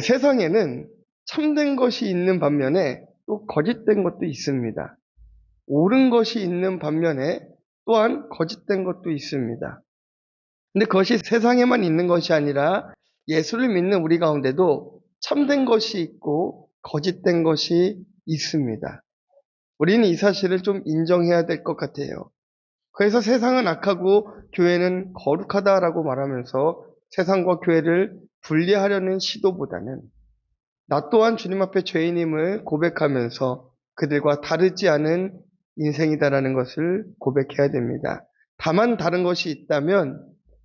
세상에는 참된 것이 있는 반면에 또 거짓된 것도 있습니다. 옳은 것이 있는 반면에 또한 거짓된 것도 있습니다. 근데 그것이 세상에만 있는 것이 아니라 예수를 믿는 우리 가운데도 참된 것이 있고 거짓된 것이 있습니다. 우리는 이 사실을 좀 인정해야 될 것 같아요. 그래서 세상은 악하고 교회는 거룩하다라고 말하면서 세상과 교회를 분리하려는 시도보다는 나 또한 주님 앞에 죄인임을 고백하면서 그들과 다르지 않은 인생이다라는 것을 고백해야 됩니다. 다만 다른 것이 있다면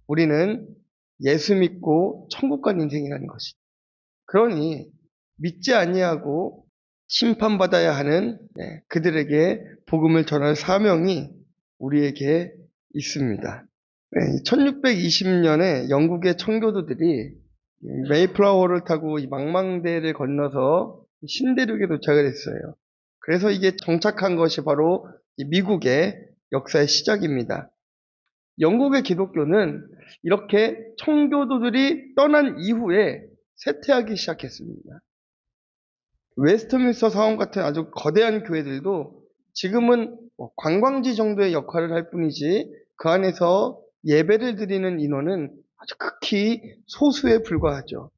우리는 예수 믿고 천국 간 인생이라는 것이죠. 그러니 믿지 아니하고 심판받아야 하는 그들에게 복음을 전할 사명이 우리에게 있습니다. 1620년에 영국의 청교도들이 메이플라워를 타고 이 망망대해를 건너서 신대륙에 도착을 했어요. 그래서 이게 정착한 것이 바로 미국의 역사의 시작입니다. 영국의 기독교는 이렇게 청교도들이 떠난 이후에 쇠퇴하기 시작했습니다. 웨스트민스터 사원 같은 아주 거대한 교회들도 지금은 관광지 정도의 역할을 할 뿐이지 그 안에서 예배를 드리는 인원은 아주 극히 소수에 불과하죠.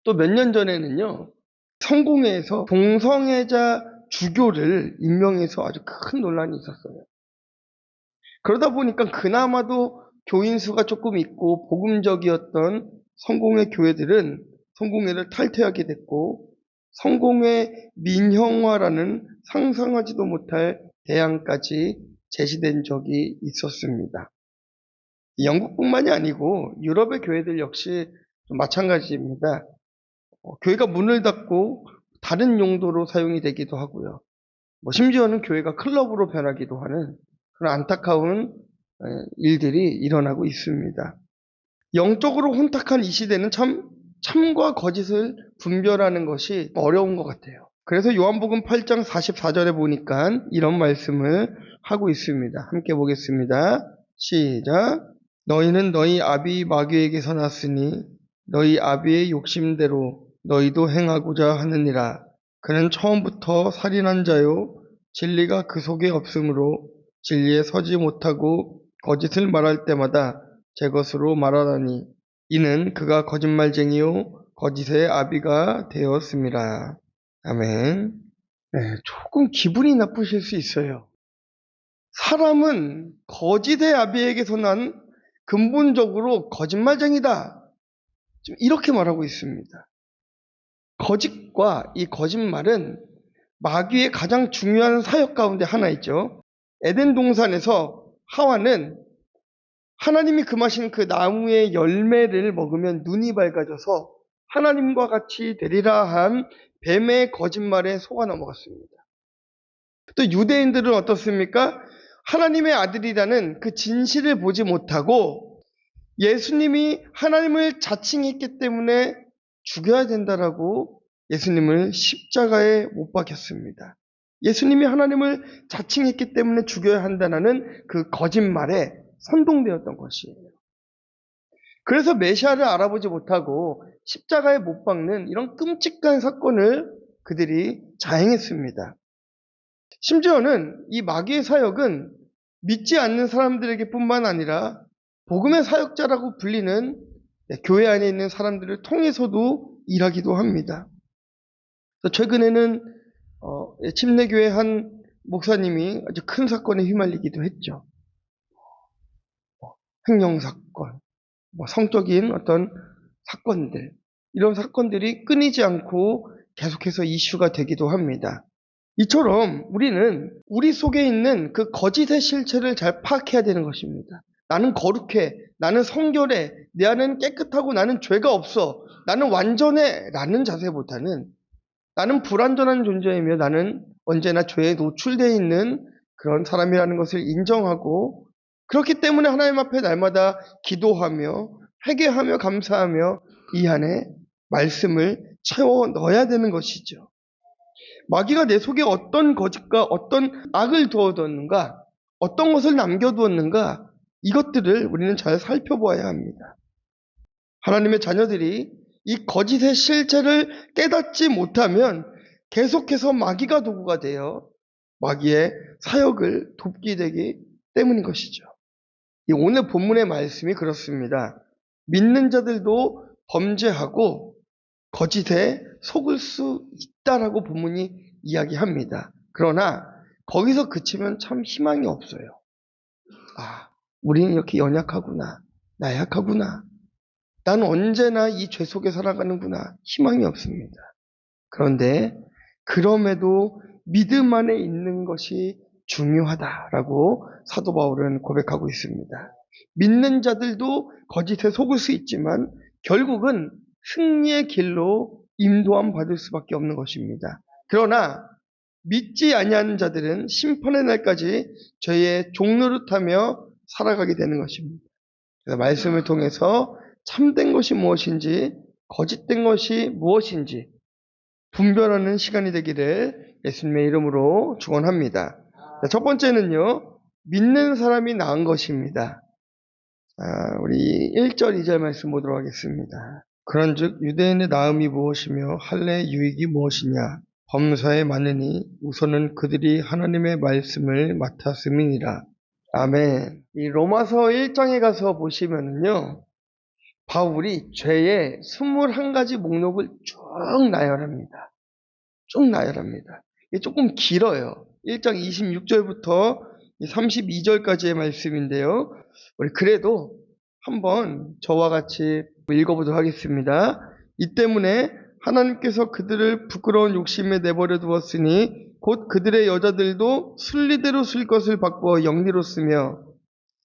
또 몇 년 전에는요, 성공회에서 동성애자 주교를 임명해서 아주 큰 논란이 있었어요. 그러다 보니까 그나마도 교인 수가 조금 있고 복음적이었던 성공회 교회들은 성공회를 탈퇴하게 됐고 성공회 민형화라는 상상하지도 못할 대안까지 제시된 적이 있었습니다. 영국뿐만이 아니고 유럽의 교회들 역시 마찬가지입니다. 교회가 문을 닫고 다른 용도로 사용이 되기도 하고요. 심지어는 교회가 클럽으로 변하기도 하는 그런 안타까운 일들이 일어나고 있습니다. 영적으로 혼탁한 이 시대는 참과 거짓을 분별하는 것이 어려운 것 같아요. 그래서 요한복음 8장 44절에 보니까 이런 말씀을 하고 있습니다. 함께 보겠습니다. 시작. 너희는 너희 아비 마귀에게서 났으니 너희 아비의 욕심대로 너희도 행하고자 하느니라. 그는 처음부터 살인한 자요 진리가 그 속에 없으므로 진리에 서지 못하고 거짓을 말할 때마다 제 것으로 말하라니 이는 그가 거짓말쟁이요 거짓의 아비가 되었습니다. 아멘. 조금 기분이 나쁘실 수 있어요. 사람은 거짓의 아비에게서 난 근본적으로 거짓말쟁이다. 지금 이렇게 말하고 있습니다. 거짓과 이 거짓말은 마귀의 가장 중요한 사역 가운데 하나이죠. 에덴 동산에서 하와는 하나님이 금하신 그 나무의 열매를 먹으면 눈이 밝아져서 하나님과 같이 되리라 한 뱀의 거짓말에 속아 넘어갔습니다. 또 유대인들은 어떻습니까? 하나님의 아들이라는 그 진실을 보지 못하고 예수님이 하나님을 자칭했기 때문에 죽여야 된다라고 예수님을 십자가에 못 박혔습니다. 예수님이 하나님을 자칭했기 때문에 죽여야 한다는 그 거짓말에 선동되었던 것이에요. 그래서 메시아를 알아보지 못하고 십자가에 못 박는 이런 끔찍한 사건을 그들이 자행했습니다. 심지어는 이 마귀의 사역은 믿지 않는 사람들에게 뿐만 아니라 복음의 사역자라고 불리는 교회 안에 있는 사람들을 통해서도 일하기도 합니다. 최근에는 침례교회 한 목사님이 아주 큰 사건에 휘말리기도 했죠. 횡령사건, 성적인 어떤 사건들, 이런 사건들이 끊이지 않고 계속해서 이슈가 되기도 합니다. 이처럼 우리는 우리 속에 있는 그 거짓의 실체를 잘 파악해야 되는 것입니다. 나는 거룩해, 나는 성결해, 내 안은 깨끗하고 나는 죄가 없어, 나는 완전해 라는 자세보다는 나는 불완전한 존재이며 나는 언제나 죄에 노출되어 있는 그런 사람이라는 것을 인정하고 그렇기 때문에 하나님 앞에 날마다 기도하며 회개하며 감사하며 이 안에 말씀을 채워 넣어야 되는 것이죠. 마귀가 내 속에 어떤 거짓과 어떤 악을 두어뒀는가, 어떤 것을 남겨두었는가, 이것들을 우리는 잘 살펴보아야 합니다. 하나님의 자녀들이 이 거짓의 실체를 깨닫지 못하면 계속해서 마귀가 도구가 되어 마귀의 사역을 돕게 되기 때문인 것이죠. 이 오늘 본문의 말씀이 그렇습니다. 믿는 자들도 범죄하고 거짓에 속을 수 있다라고 본문이 이야기합니다. 그러나 거기서 그치면 참 희망이 없어요. 우리는 이렇게 연약하구나. 나약하구나. 난 언제나 이 죄 속에 살아가는구나. 희망이 없습니다. 그런데 그럼에도 믿음 안에 있는 것이 중요하다라고 사도 바울은 고백하고 있습니다. 믿는 자들도 거짓에 속을 수 있지만 결국은 승리의 길로 인도함 받을 수밖에 없는 것입니다. 그러나 믿지 아니하는 자들은 심판의 날까지 죄의 종노릇하며 살아가게 되는 것입니다. 그래서 말씀을 통해서 참된 것이 무엇인지 거짓된 것이 무엇인지 분별하는 시간이 되기를 예수님의 이름으로 축원합니다. 첫 번째는요, 믿는 사람이 나은 것입니다. 우리 1절, 2절 말씀 보도록 하겠습니다. 그런즉 유대인의 나음이 무엇이며 할례의 유익이 무엇이냐? 범사에 많으니 우선은 그들이 하나님의 말씀을 맡았음이니라. 아멘. 이 로마서 1장에 가서 보시면은요, 바울이 죄의 21가지 목록을 쭉 나열합니다. 이게 조금 길어요. 1장 26절부터 32절까지의 말씀인데요. 우리 그래도 한번 저와 같이 읽어보도록 하겠습니다. 이 때문에 하나님께서 그들을 부끄러운 욕심에 내버려 두었으니 곧 그들의 여자들도 순리대로 쓸 것을 바꾸어 영리로 쓰며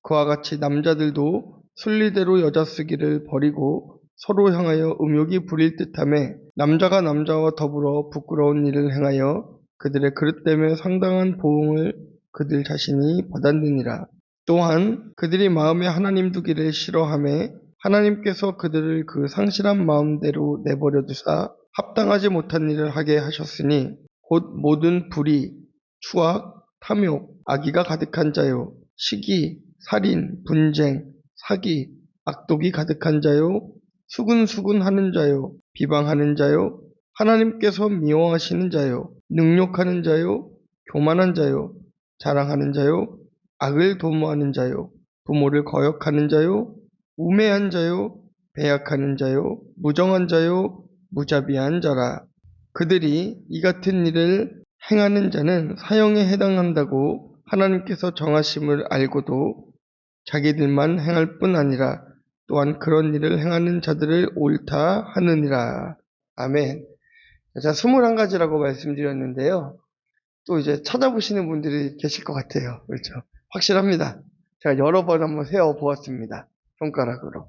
그와 같이 남자들도 순리대로 여자 쓰기를 버리고 서로 향하여 음욕이 부릴 듯하며 남자가 남자와 더불어 부끄러운 일을 행하여 그들의 그릇됨에 상당한 보응을 그들 자신이 받았느니라. 또한 그들이 마음에 하나님 두기를 싫어하며 하나님께서 그들을 그 상실한 마음대로 내버려 두사 합당하지 못한 일을 하게 하셨으니 곧 모든 불의, 추악, 탐욕, 악의가 가득한 자요, 시기, 살인, 분쟁, 사기, 악독이 가득한 자요, 수근수근하는 자요, 비방하는 자요, 하나님께서 미워하시는 자요, 능욕하는 자요, 교만한 자요, 자랑하는 자요, 악을 도모하는 자요, 부모를 거역하는 자요, 우매한 자요, 배약하는 자요, 무정한 자요, 무자비한 자라. 그들이 이 같은 일을 행하는 자는 사형에 해당한다고 하나님께서 정하심을 알고도 자기들만 행할 뿐 아니라 또한 그런 일을 행하는 자들을 옳다 하느니라. 아멘. 자, 21가지라고 말씀드렸는데요. 또 이제 찾아보시는 분들이 계실 것 같아요. 그렇죠? 확실합니다. 제가 여러 번 한번 세어보았습니다. 손가락으로.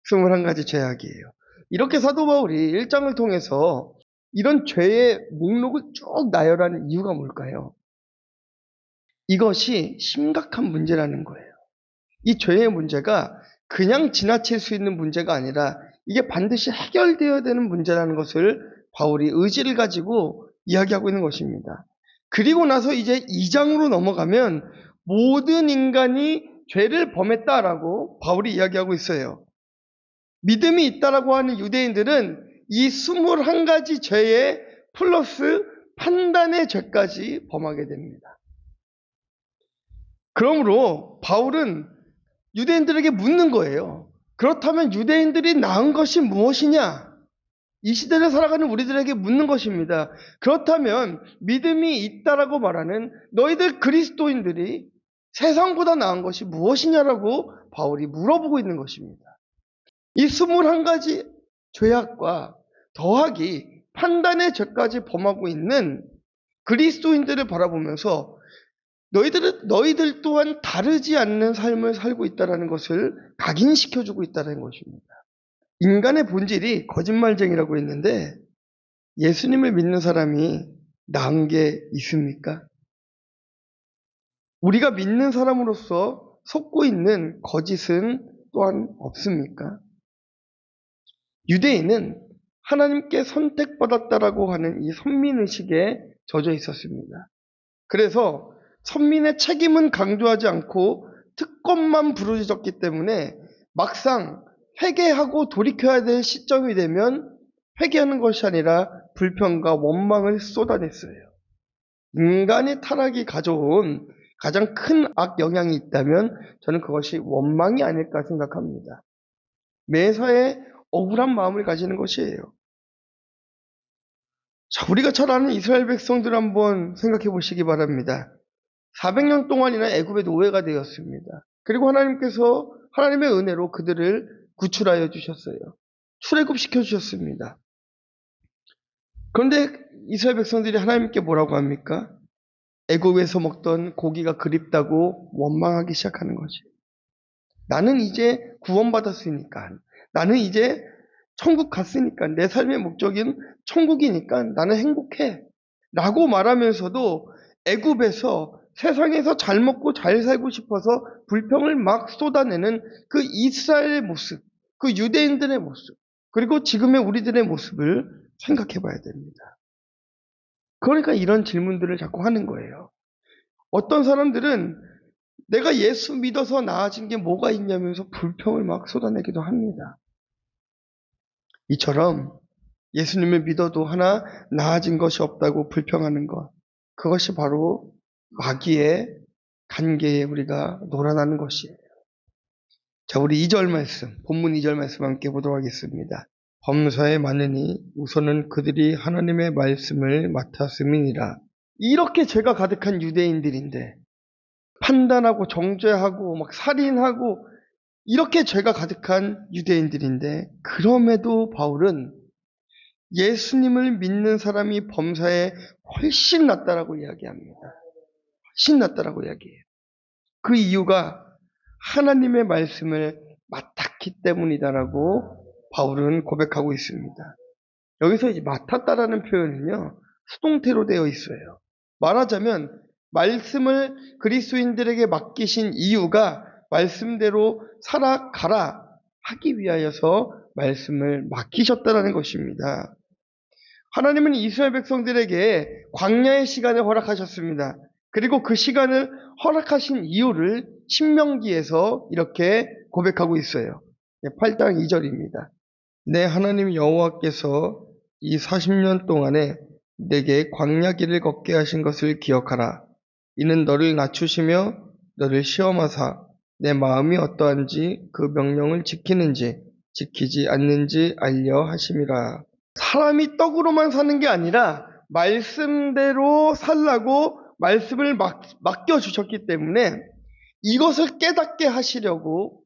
21가지 죄악이에요. 이렇게 사도 바울이 1장을 통해서 이런 죄의 목록을 쭉 나열하는 이유가 뭘까요? 이것이 심각한 문제라는 거예요. 이 죄의 문제가 그냥 지나칠 수 있는 문제가 아니라 이게 반드시 해결되어야 되는 문제라는 것을 바울이 의지를 가지고 이야기하고 있는 것입니다. 그리고 나서 이제 2장으로 넘어가면 모든 인간이 죄를 범했다라고 바울이 이야기하고 있어요. 믿음이 있다라고 하는 유대인들은 이 21가지 죄에 플러스 판단의 죄까지 범하게 됩니다. 그러므로 바울은 유대인들에게 묻는 거예요. 그렇다면 유대인들이 나은 것이 무엇이냐? 이 시대를 살아가는 우리들에게 묻는 것입니다. 그렇다면 믿음이 있다라고 말하는 너희들 그리스도인들이 세상보다 나은 것이 무엇이냐라고 바울이 물어보고 있는 것입니다. 이 21가지 죄악과 더하기 판단의 죄까지 범하고 있는 그리스도인들을 바라보면서 너희들 또한 다르지 않는 삶을 살고 있다는 것을 각인시켜주고 있다는 것입니다. 인간의 본질이 거짓말쟁이라고 했는데 예수님을 믿는 사람이 나은 게 있습니까? 우리가 믿는 사람으로서 속고 있는 거짓은 또한 없습니까? 유대인은 하나님께 선택받았다라고 하는 이 선민의식에 젖어 있었습니다. 그래서 선민의 책임은 강조하지 않고 특권만 부르짖었기 때문에 막상 회개하고 돌이켜야 될 시점이 되면 회개하는 것이 아니라 불평과 원망을 쏟아냈어요. 인간의 타락이 가져온 가장 큰 악영향이 있다면 저는 그것이 원망이 아닐까 생각합니다. 매사에 억울한 마음을 가지는 것이에요. 자, 우리가 잘 아는 이스라엘 백성들 한번 생각해 보시기 바랍니다. 400년 동안이나 애굽의 노예가 되었습니다. 그리고 하나님께서 하나님의 은혜로 그들을 구출하여 주셨어요. 출애굽시켜 주셨습니다. 그런데 이스라엘 백성들이 하나님께 뭐라고 합니까? 애굽에서 먹던 고기가 그립다고 원망하기 시작하는 거지. 나는 이제 구원받았으니까, 나는 이제 천국 갔으니까, 내 삶의 목적인 천국이니까 나는 행복해 라고 말하면서도 애굽에서 세상에서 잘 먹고 잘 살고 싶어서 불평을 막 쏟아내는 그 이스라엘의 모습, 그 유대인들의 모습, 그리고 지금의 우리들의 모습을 생각해 봐야 됩니다. 그러니까 이런 질문들을 자꾸 하는 거예요. 어떤 사람들은 내가 예수 믿어서 나아진 게 뭐가 있냐면서 불평을 막 쏟아내기도 합니다. 이처럼 예수님을 믿어도 하나 나아진 것이 없다고 불평하는 것, 그것이 바로 마귀의 관계에 우리가 놀아나는 것이에요. 자, 우리 2절 말씀, 본문 2절 말씀 함께 보도록 하겠습니다. 범사에 많으니 우선은 그들이 하나님의 말씀을 맡았음이니라. 이렇게 죄가 가득한 유대인들인데 판단하고 정죄하고 막 살인하고 이렇게 죄가 가득한 유대인들인데 그럼에도 바울은 예수님을 믿는 사람이 범사에 훨씬 낫다라고 이야기합니다. 훨씬 낫다라고 이야기해요. 그 이유가 하나님의 말씀을 맡았기 때문이다라고 바울은 고백하고 있습니다. 여기서 이제 맡았다라는 표현은요, 수동태로 되어 있어요. 말하자면 말씀을 그리스도인들에게 맡기신 이유가 말씀대로 살아가라 하기 위하여서 말씀을 맡기셨다는 것입니다. 하나님은 이스라엘 백성들에게 광야의 시간을 허락하셨습니다. 그리고 그 시간을 허락하신 이유를 신명기에서 이렇게 고백하고 있어요. 8장 2절입니다. 내 하나님 여호와께서 이 40년 동안에 내게 광야 길을 걷게 하신 것을 기억하라. 이는 너를 낮추시며 너를 시험하사 내 마음이 어떠한지 그 명령을 지키는지 지키지 않는지 알려 하심이라. 사람이 떡으로만 사는 게 아니라 말씀대로 살라고 말씀을 맡겨주셨기 때문에 이것을 깨닫게 하시려고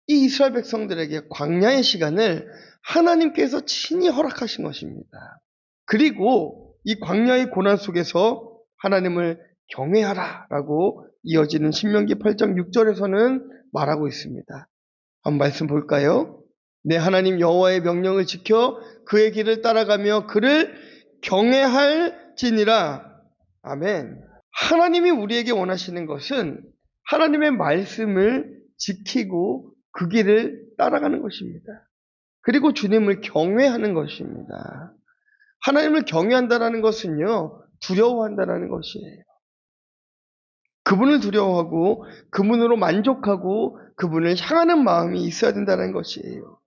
이 이스라엘 백성들에게 광야의 시간을 하나님께서 친히 허락하신 것입니다. 그리고 이 광야의 고난 속에서 하나님을 경외하라 라고 이어지는 신명기 8장 6절에서는 말하고 있습니다. 한번 말씀 볼까요? 내 하나님 여호와의 명령을 지켜 그의 길을 따라가며 그를 경외할지니라. 아멘. 하나님이 우리에게 원하시는 것은 하나님의 말씀을 지키고 그 길을 따라가는 것입니다. 그리고 주님을 경외하는 것입니다. 하나님을 경외한다는 것은요, 두려워한다는 것이에요. 그분을 두려워하고 그분으로 만족하고 그분을 향하는 마음이 있어야 된다는 것이에요.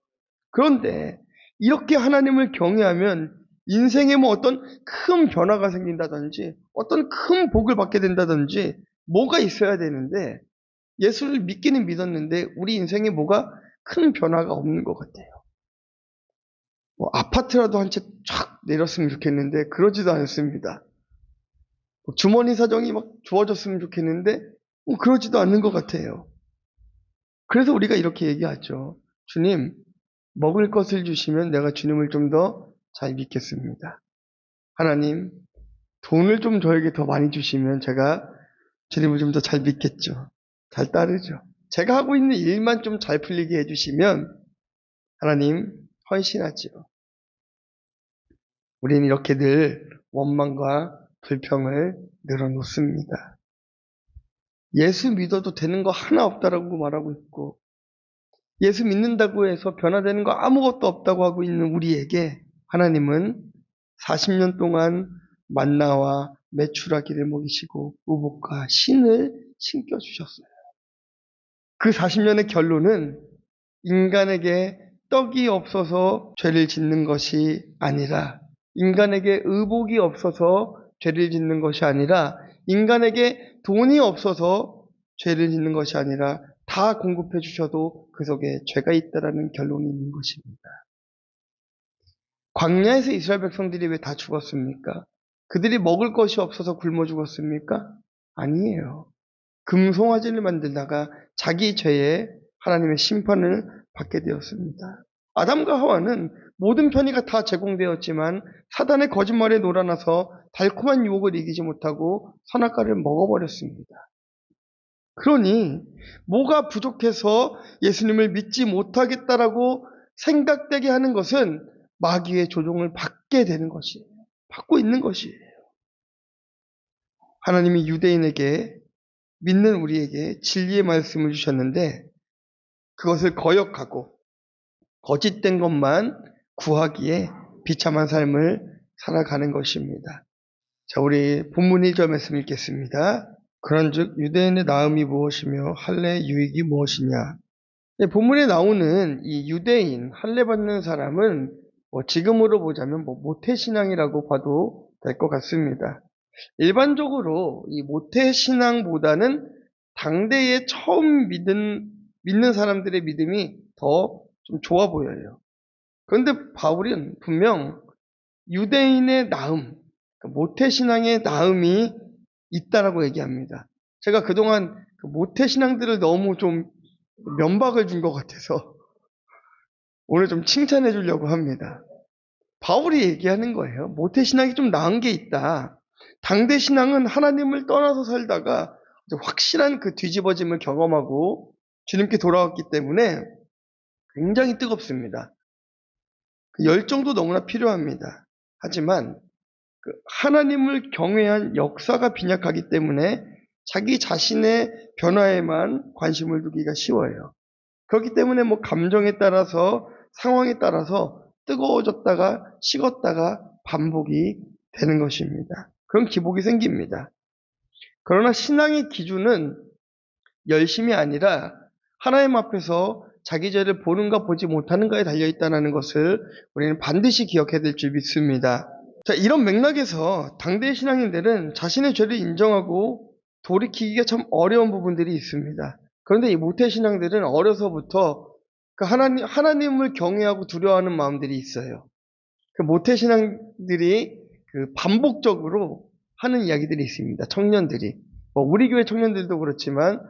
그런데 이렇게 하나님을 경외하면 인생에 뭐 어떤 큰 변화가 생긴다든지 어떤 큰 복을 받게 된다든지 뭐가 있어야 되는데 예수를 믿기는 믿었는데 우리 인생에 뭐가 큰 변화가 없는 것 같아요. 뭐 아파트라도 한 채 쫙 내렸으면 좋겠는데 그러지도 않습니다. 주머니 사정이 막 좋아졌으면 좋겠는데 그러지도 않는 것 같아요. 그래서 우리가 이렇게 얘기하죠. 주님, 먹을 것을 주시면 내가 주님을 좀 더 잘 믿겠습니다. 하나님, 돈을 좀 저에게 더 많이 주시면 제가 주님을 좀 더 잘 믿겠죠. 잘 따르죠. 제가 하고 있는 일만 좀 잘 풀리게 해주시면 하나님 헌신하지요. 우리는 이렇게 늘 원망과 불평을 늘어놓습니다. 예수 믿어도 되는 거 하나 없다라고 말하고 있고 예수 믿는다고 해서 변화되는 거 아무것도 없다고 하고 있는 우리에게 하나님은 40년 동안 만나와 메추라기를 먹이시고 우복과 신을 신겨주셨어요. 그 40년의 결론은 인간에게 떡이 없어서 죄를 짓는 것이 아니라, 인간에게 의복이 없어서 죄를 짓는 것이 아니라, 인간에게 돈이 없어서 죄를 짓는 것이 아니라 다 공급해 주셔도 그 속에 죄가 있다라는 결론이 있는 것입니다. 광야에서 이스라엘 백성들이 왜 다 죽었습니까? 그들이 먹을 것이 없어서 굶어 죽었습니까? 아니에요. 금송아지를 만들다가 자기 죄에 하나님의 심판을 받게 되었습니다. 아담과 하와는 모든 편의가 다 제공되었지만 사단의 거짓말에 놀아나서 달콤한 유혹을 이기지 못하고 선악과를 먹어버렸습니다. 그러니 뭐가 부족해서 예수님을 믿지 못하겠다라고 생각되게 하는 것은 마귀의 조종을 받게 되는 것이에요. 받고 있는 것이에요. 하나님이 유대인에게, 믿는 우리에게 진리의 말씀을 주셨는데 그것을 거역하고 거짓된 것만 구하기에 비참한 삶을 살아가는 것입니다. 자, 우리 본문 1절 말씀 읽겠습니다. 그런즉 유대인의 나음이 무엇이며 할례의 유익이 무엇이냐. 본문에 나오는 이 유대인, 할례 받는 사람은 지금으로 보자면 모태신앙이라고 봐도 될 것 같습니다. 일반적으로 이 모태신앙보다는 당대에 처음 믿는 사람들의 믿음이 더 좀 좋아 보여요. 그런데 바울은 분명 유대인의 나음, 모태신앙의 나음이 있다라고 얘기합니다. 제가 그동안 모태신앙들을 너무 좀 면박을 준 것 같아서 오늘 좀 칭찬해 주려고 합니다. 바울이 얘기하는 거예요. 모태신앙이 좀 나은 게 있다. 당대신앙은 하나님을 떠나서 살다가 확실한 그 뒤집어짐을 경험하고 주님께 돌아왔기 때문에 굉장히 뜨겁습니다. 그 열정도 너무나 필요합니다. 하지만 하나님을 경외한 역사가 빈약하기 때문에 자기 자신의 변화에만 관심을 두기가 쉬워요. 그렇기 때문에 감정에 따라서 상황에 따라서 뜨거워졌다가 식었다가 반복이 되는 것입니다. 그런 기복이 생깁니다. 그러나 신앙의 기준은 열심이 아니라 하나님 앞에서 자기 죄를 보는가 보지 못하는가에 달려있다는 것을 우리는 반드시 기억해야 될 줄 믿습니다. 자, 이런 맥락에서 당대의 신앙인들은 자신의 죄를 인정하고 돌이키기가 참 어려운 부분들이 있습니다. 그런데 이 모태신앙들은 어려서부터 하나님을 경외하고 두려워하는 마음들이 있어요. 모태신앙들이 반복적으로 하는 이야기들이 있습니다. 청년들이. 우리 교회 청년들도 그렇지만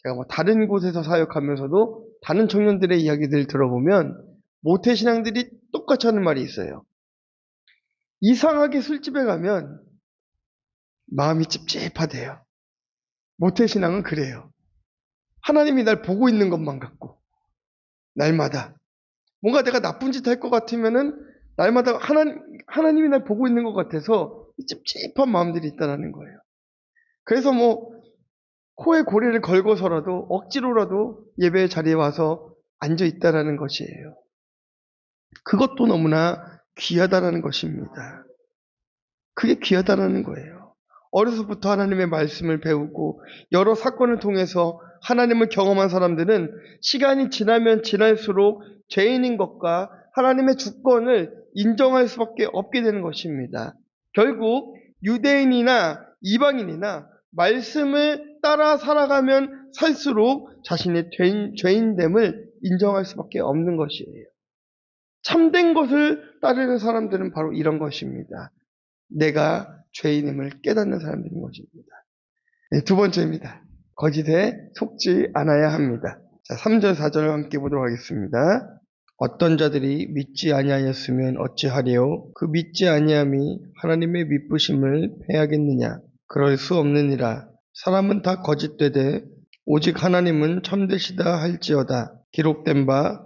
제가 다른 곳에서 사역하면서도 다른 청년들의 이야기들을 들어보면 모태신앙들이 똑같이 하는 말이 있어요. 이상하게 술집에 가면 마음이 찝찝하대요. 모태신앙은 그래요. 하나님이 날 보고 있는 것만 같고 날마다 뭔가 내가 나쁜 짓 할 것 같으면은 날마다 하나님이 날 보고 있는 것 같아서 찝찝한 마음들이 있다는 거예요. 그래서 코에 고리를 걸고서라도 억지로라도 예배의 자리에 와서 앉아 있다라는 것이에요. 그것도 너무나 귀하다라는 것입니다. 그게 귀하다라는 거예요. 어려서부터 하나님의 말씀을 배우고 여러 사건을 통해서 하나님을 경험한 사람들은 시간이 지나면 지날수록 죄인인 것과 하나님의 주권을 인정할 수밖에 없게 되는 것입니다. 결국 유대인이나 이방인이나 말씀을 따라 살아가면 살수록 자신의 죄인됨을 인정할 수밖에 없는 것이에요. 참된 것을 따르는 사람들은 바로 이런 것입니다. 내가 죄인임을 깨닫는 사람들인 것입니다. 네, 두 번째입니다. 거짓에 속지 않아야 합니다. 자, 3절, 4절 함께 보도록 하겠습니다. 어떤 자들이 믿지 아니하였으면 어찌하리요? 그 믿지 아니함이 하나님의 믿으심을 패하겠느냐? 그럴 수 없느니라. 사람은 다 거짓되되 오직 하나님은 참되시다 할지어다. 기록된 바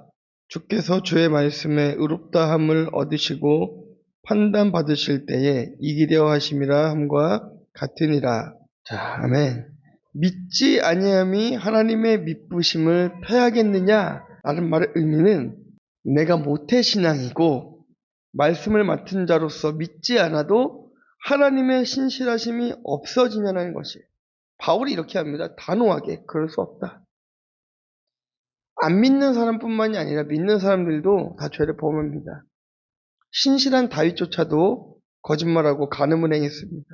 주께서 주의 말씀에 의롭다함을 얻으시고 판단 받으실 때에 이기려 하심이라 함과 같으니라. 자, 아멘. 믿지 아니함이 하나님의 믿으심을 패하겠느냐? 라는 말의 의미는 내가 모태신앙이고 말씀을 맡은 자로서 믿지 않아도 하나님의 신실하심이 없어지냐는 것이에요. 바울이 이렇게 합니다. 단호하게 그럴 수 없다. 안 믿는 사람뿐만이 아니라 믿는 사람들도 다 죄를 범합니다. 신실한 다윗조차도 거짓말하고 간음을 행했습니다.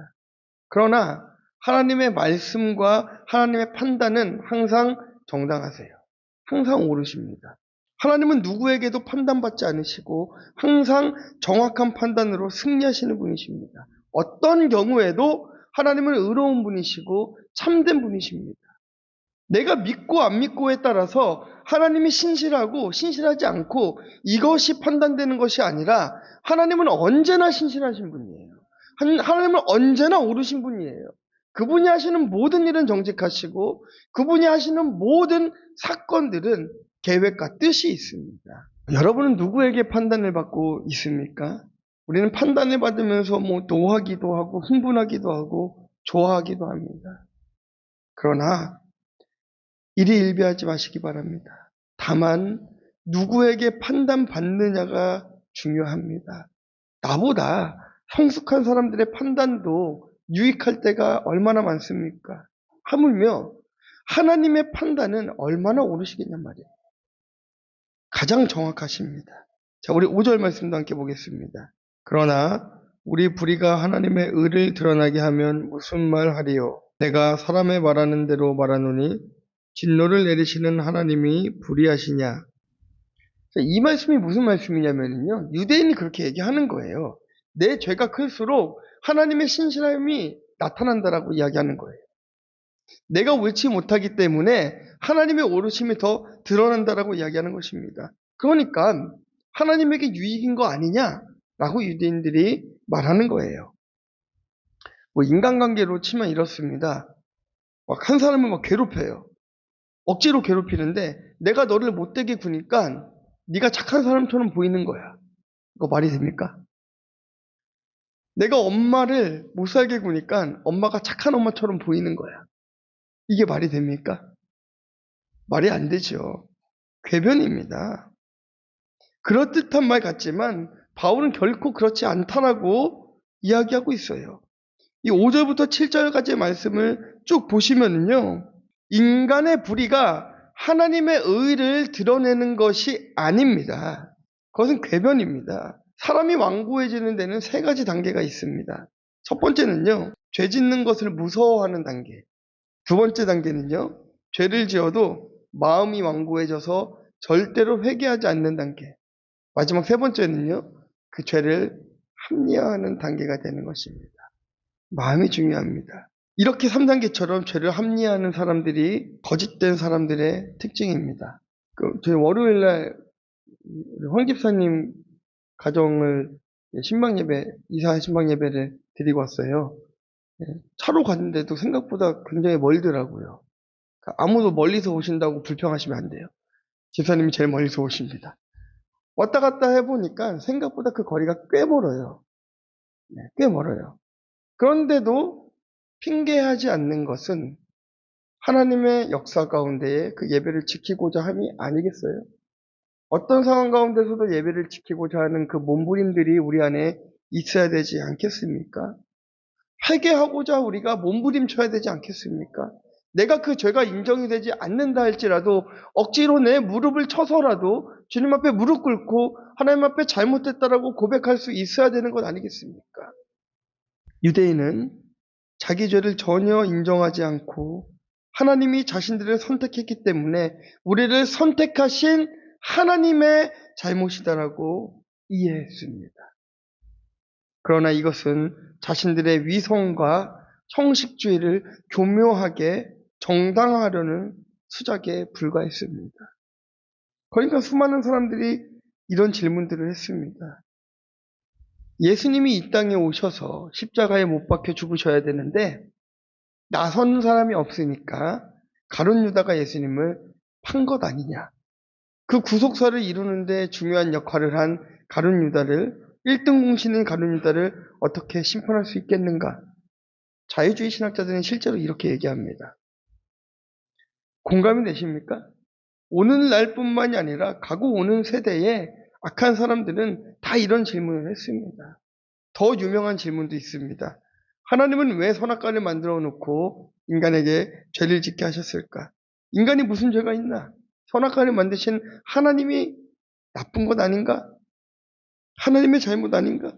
그러나 하나님의 말씀과 하나님의 판단은 항상 정당하세요. 항상 옳으십니다. 하나님은 누구에게도 판단받지 않으시고 항상 정확한 판단으로 승리하시는 분이십니다. 어떤 경우에도 하나님은 의로운 분이시고 참된 분이십니다. 내가 믿고 안 믿고에 따라서 하나님이 신실하고 신실하지 않고 이것이 판단되는 것이 아니라 하나님은 언제나 신실하신 분이에요. 하나님은 언제나 옳으신 분이에요. 그분이 하시는 모든 일은 정직하시고 그분이 하시는 모든 사건들은 계획과 뜻이 있습니다. 여러분은 누구에게 판단을 받고 있습니까? 우리는 판단을 받으면서 노하기도 하고 흥분하기도 하고 좋아하기도 합니다. 그러나 일희일비하지 마시기 바랍니다. 다만 누구에게 판단받느냐가 중요합니다. 나보다 성숙한 사람들의 판단도 유익할 때가 얼마나 많습니까? 하물며 하나님의 판단은 얼마나 옳으시겠냔 말이에요. 가장 정확하십니다. 자, 우리 5절 말씀도 함께 보겠습니다. 그러나 우리 불의가 하나님의 의를 드러나게 하면 무슨 말 하리요? 내가 사람의 말하는 대로 말하노니 진노를 내리시는 하나님이 불의하시냐? 이 말씀이 무슨 말씀이냐면요. 유대인이 그렇게 얘기하는 거예요. 내 죄가 클수록 하나님의 신실함이 나타난다라고 이야기하는 거예요. 내가 옳지 못하기 때문에 하나님의 오르심이 더 드러난다라고 이야기하는 것입니다. 그러니까 하나님에게 유익인 거 아니냐라고 유대인들이 말하는 거예요. 인간관계로 치면 이렇습니다. 한 사람을 괴롭혀요. 억지로 괴롭히는데 내가 너를 못되게 구니까 네가 착한 사람처럼 보이는 거야. 이거 말이 됩니까? 내가 엄마를 못 살게 구니까 엄마가 착한 엄마처럼 보이는 거야. 이게 말이 됩니까? 말이 안 되죠. 궤변입니다. 그럴듯한 말 같지만 바울은 결코 그렇지 않다라고 이야기하고 있어요. 이 5절부터 7절까지의 말씀을 쭉 보시면요. 인간의 불의가 하나님의 의를 드러내는 것이 아닙니다. 그것은 궤변입니다. 사람이 완고해지는 데는 세 가지 단계가 있습니다. 첫 번째는요. 죄 짓는 것을 무서워하는 단계. 두 번째 단계는요. 죄를 지어도 마음이 완고해져서 절대로 회개하지 않는 단계. 마지막 세 번째는요. 그 죄를 합리화하는 단계가 되는 것입니다. 마음이 중요합니다. 이렇게 3단계처럼 죄를 합리화하는 사람들이 거짓된 사람들의 특징입니다. 저희 월요일날 황 집사님 가정을 이사 신방예배를 드리고 왔어요. 차로 갔는데도 생각보다 굉장히 멀더라고요. 아무도 멀리서 오신다고 불평하시면 안 돼요. 집사님이 제일 멀리서 오십니다. 왔다 갔다 해보니까 생각보다 그 거리가 꽤 멀어요. 꽤 멀어요. 그런데도 핑계하지 않는 것은 하나님의 역사 가운데에 그 예배를 지키고자 함이 아니겠어요? 어떤 상황 가운데서도 예배를 지키고자 하는 그 몸부림들이 우리 안에 있어야 되지 않겠습니까? 회개하고자 우리가 몸부림쳐야 되지 않겠습니까? 내가 그 죄가 인정이 되지 않는다 할지라도 억지로 내 무릎을 쳐서라도 주님 앞에 무릎 꿇고 하나님 앞에 잘못했다라고 고백할 수 있어야 되는 것 아니겠습니까? 유대인은 자기 죄를 전혀 인정하지 않고 하나님이 자신들을 선택했기 때문에 우리를 선택하신 하나님의 잘못이다라고 이해했습니다. 그러나 이것은 자신들의 위선과 형식주의를 교묘하게 정당화하려는 수작에 불과했습니다. 그러니까 수많은 사람들이 이런 질문들을 했습니다. 예수님이 이 땅에 오셔서 십자가에 못 박혀 죽으셔야 되는데 나선 사람이 없으니까 가룟 유다가 예수님을 판 것 아니냐. 그 구속사를 이루는데 중요한 역할을 한 가룟 유다를 1등 공신인 가룟 유다를 어떻게 심판할 수 있겠는가? 자유주의 신학자들은 실제로 이렇게 얘기합니다. 공감이 되십니까? 오늘날뿐만이 아니라 가고 오는 세대에 악한 사람들은 다 이런 질문을 했습니다. 더 유명한 질문도 있습니다. 하나님은 왜 선악과를 만들어 놓고 인간에게 죄를 짓게 하셨을까? 인간이 무슨 죄가 있나? 선악과를 만드신 하나님이 나쁜 것 아닌가? 하나님의 잘못 아닌가?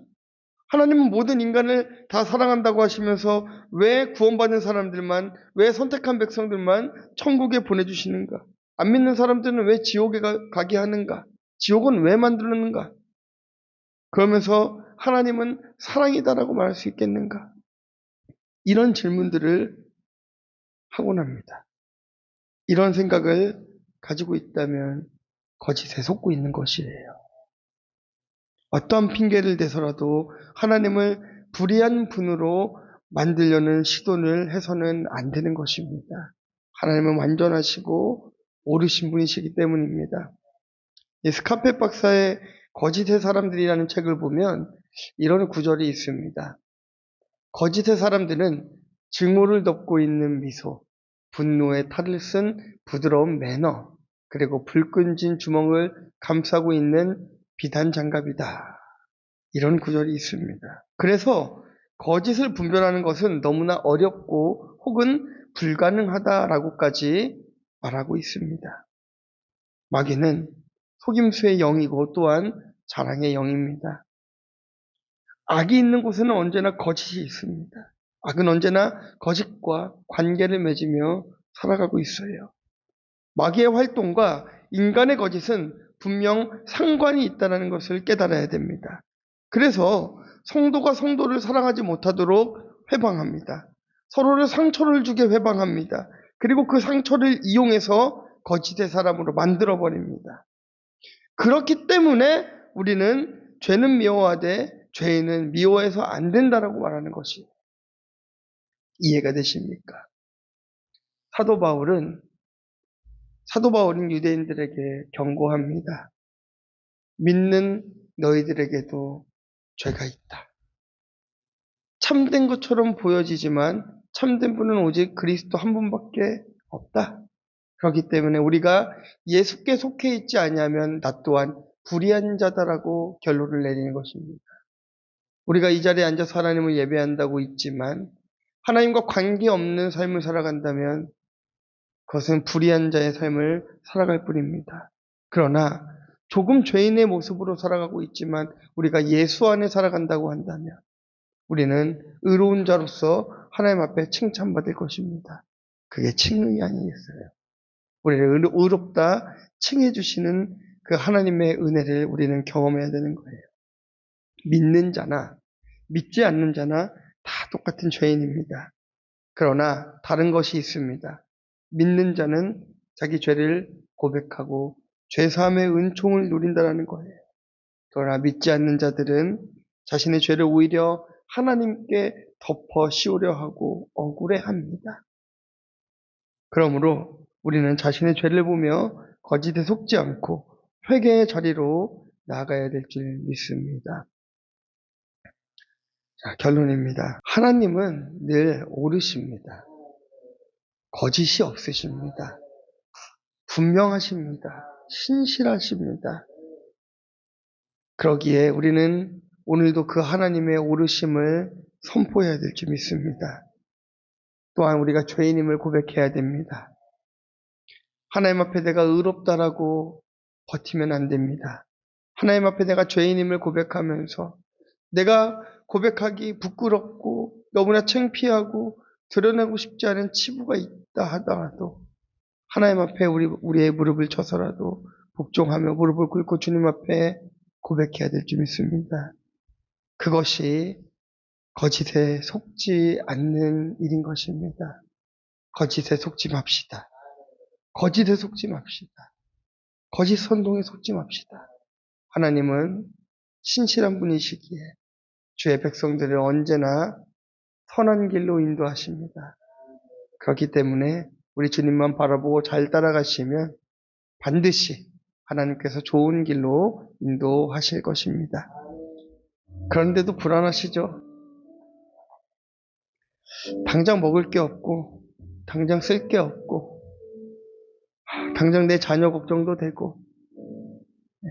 하나님은 모든 인간을 다 사랑한다고 하시면서 왜 구원받은 사람들만, 왜 선택한 백성들만 천국에 보내주시는가? 안 믿는 사람들은 왜 지옥에 가게 하는가? 지옥은 왜 만들었는가? 그러면서 하나님은 사랑이다라고 말할 수 있겠는가? 이런 질문들을 하곤 합니다. 이런 생각을 가지고 있다면 거짓에 속고 있는 것이에요. 어떠한 핑계를 대서라도 하나님을 불의한 분으로 만들려는 시도를 해서는 안 되는 것입니다. 하나님은 완전하시고 옳으신 분이시기 때문입니다. 스카페 박사의 거짓의 사람들이라는 책을 보면 이런 구절이 있습니다. 거짓의 사람들은 증오를 덮고 있는 미소, 분노의 탈을 쓴 부드러운 매너, 그리고 불끈진 주먹을 감싸고 있는 비단 장갑이다. 이런 구절이 있습니다. 그래서 거짓을 분별하는 것은 너무나 어렵고 혹은 불가능하다라고까지 말하고 있습니다. 마귀는 속임수의 영이고 또한 자랑의 영입니다. 악이 있는 곳에는 언제나 거짓이 있습니다. 악은 언제나 거짓과 관계를 맺으며 살아가고 있어요. 마귀의 활동과 인간의 거짓은 분명 상관이 있다는 것을 깨달아야 됩니다. 그래서 성도가 성도를 사랑하지 못하도록 회방합니다. 서로를 상처를 주게 회방합니다. 그리고 그 상처를 이용해서 거짓의 사람으로 만들어버립니다. 그렇기 때문에 우리는 죄는 미워하되 죄인은 미워해서 안 된다라고 말하는 것이 이해가 되십니까? 사도 바울은 유대인들에게 경고합니다. 믿는 너희들에게도 죄가 있다. 참된 것처럼 보여지지만 참된 분은 오직 그리스도 한 분밖에 없다. 그렇기 때문에 우리가 예수께 속해 있지 아니하면 나 또한 불의한 자다라고 결론을 내리는 것입니다. 우리가 이 자리에 앉아서 하나님을 예배한다고 있지만 하나님과 관계없는 삶을 살아간다면 그것은 불의한 자의 삶을 살아갈 뿐입니다. 그러나 조금 죄인의 모습으로 살아가고 있지만 우리가 예수 안에 살아간다고 한다면 우리는 의로운 자로서 하나님 앞에 칭찬받을 것입니다. 그게 칭의이 아니겠어요? 우리를 의롭다 칭해 주시는 그 하나님의 은혜를 우리는 경험해야 되는 거예요. 믿는 자나 믿지 않는 자나 다 똑같은 죄인입니다. 그러나 다른 것이 있습니다. 믿는 자는 자기 죄를 고백하고 죄사함의 은총을 누린다는 거예요. 그러나 믿지 않는 자들은 자신의 죄를 오히려 하나님께 덮어 씌우려 하고 억울해합니다. 그러므로 우리는 자신의 죄를 보며 거짓에 속지 않고 회개의 자리로 나아가야 될 줄 믿습니다. 자, 결론입니다. 하나님은 늘 옳으십니다. 거짓이 없으십니다. 분명하십니다. 신실하십니다. 그러기에 우리는 오늘도 그 하나님의 옳으심을 선포해야 될 줄 믿습니다. 또한 우리가 죄인임을 고백해야 됩니다. 하나님 앞에 내가 의롭다라고 버티면 안 됩니다. 하나님 앞에 내가 죄인임을 고백하면서 내가 고백하기 부끄럽고 너무나 창피하고 드러내고 싶지 않은 치부가 있다 하더라도 하나님 앞에 우리의 무릎을 쳐서라도 복종하며 무릎을 꿇고 주님 앞에 고백해야 될 줄 믿습니다. 그것이 거짓에 속지 않는 일인 것입니다. 거짓에 속지 맙시다. 거짓에 속지 맙시다. 거짓 선동에 속지 맙시다. 하나님은 신실한 분이시기에 주의 백성들을 언제나 선한 길로 인도하십니다. 그렇기 때문에 우리 주님만 바라보고 잘 따라가시면 반드시 하나님께서 좋은 길로 인도하실 것입니다. 그런데도 불안하시죠? 당장 먹을 게 없고, 당장 쓸 게 없고, 당장 내 자녀 걱정도 되고,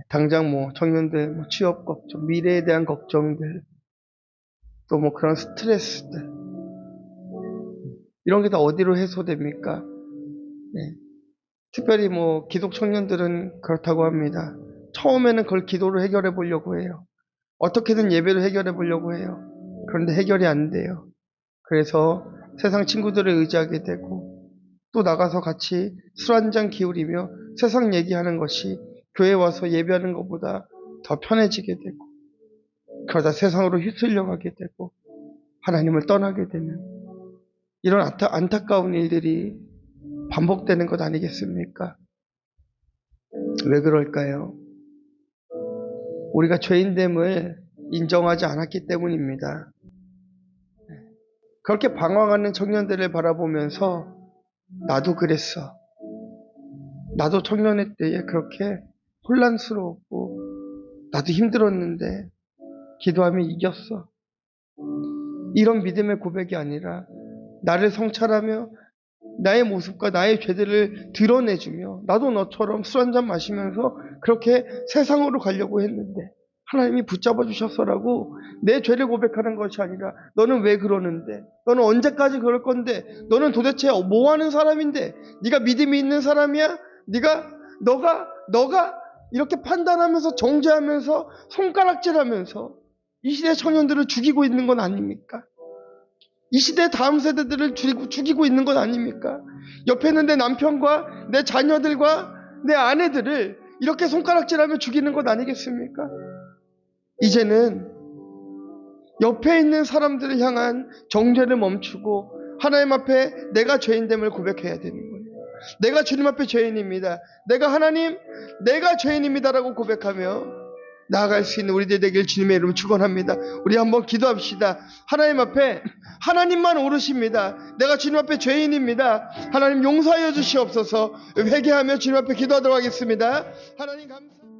당장 청년들 취업 걱정, 미래에 대한 걱정들, 또 그런 스트레스들, 이런 게 다 어디로 해소됩니까? 네. 특별히 뭐 기독 청년들은 그렇다고 합니다. 처음에는 그걸 기도로 해결해 보려고 해요. 어떻게든 예배로 해결해 보려고 해요. 그런데 해결이 안 돼요. 그래서 세상 친구들을 의지하게 되고 또 나가서 같이 술 한잔 기울이며 세상 얘기하는 것이 교회 와서 예배하는 것보다 더 편해지게 되고 그러다 세상으로 휩쓸려 가게 되고 하나님을 떠나게 되는 이런 안타까운 일들이 반복되는 것 아니겠습니까? 왜 그럴까요? 우리가 죄인됨을 인정하지 않았기 때문입니다. 그렇게 방황하는 청년들을 바라보면서 나도 그랬어. 나도 청년의 때에 그렇게 혼란스러웠고 나도 힘들었는데 기도하면 이겼어. 이런 믿음의 고백이 아니라 나를 성찰하며 나의 모습과 나의 죄들을 드러내주며 나도 너처럼 술 한잔 마시면서 그렇게 세상으로 가려고 했는데 하나님이 붙잡아 주셨어라고 내 죄를 고백하는 것이 아니라 너는 왜 그러는데? 너는 언제까지 그럴 건데? 너는 도대체 뭐 하는 사람인데? 네가 믿음이 있는 사람이야? 너가 이렇게 판단하면서 정죄하면서 손가락질하면서 이 시대 청년들을 죽이고 있는 건 아닙니까? 이 시대 다음 세대들을 죽이고 있는 건 아닙니까? 옆에 있는 내 남편과 내 자녀들과 내 아내들을 이렇게 손가락질하며 죽이는 것 아니겠습니까? 이제는 옆에 있는 사람들을 향한 정죄를 멈추고 하나님 앞에 내가 죄인됨을 고백해야 되는 거예요. 내가 주님 앞에 죄인입니다. 내가 죄인입니다라고 고백하며 나아갈 수 있는 우리들 되길 주님의 이름으로 축원합니다. 우리 한번 기도합시다. 하나님 앞에 하나님만 오르십니다. 내가 주님 앞에 죄인입니다. 하나님 용서하여 주시옵소서. 회개하며 주님 앞에 기도하도록 하겠습니다. 하나님 감사합니다.